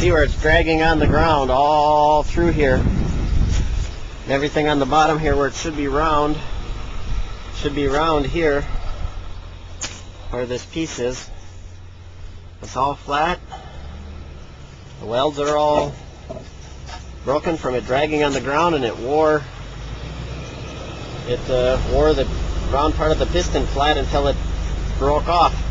see where it's dragging on the ground all through here. And everything on the bottom here where it should be round here, where this piece is. It's all flat. The welds are all broken from it dragging on the ground, and it wore the round part of the piston flat until it broke off.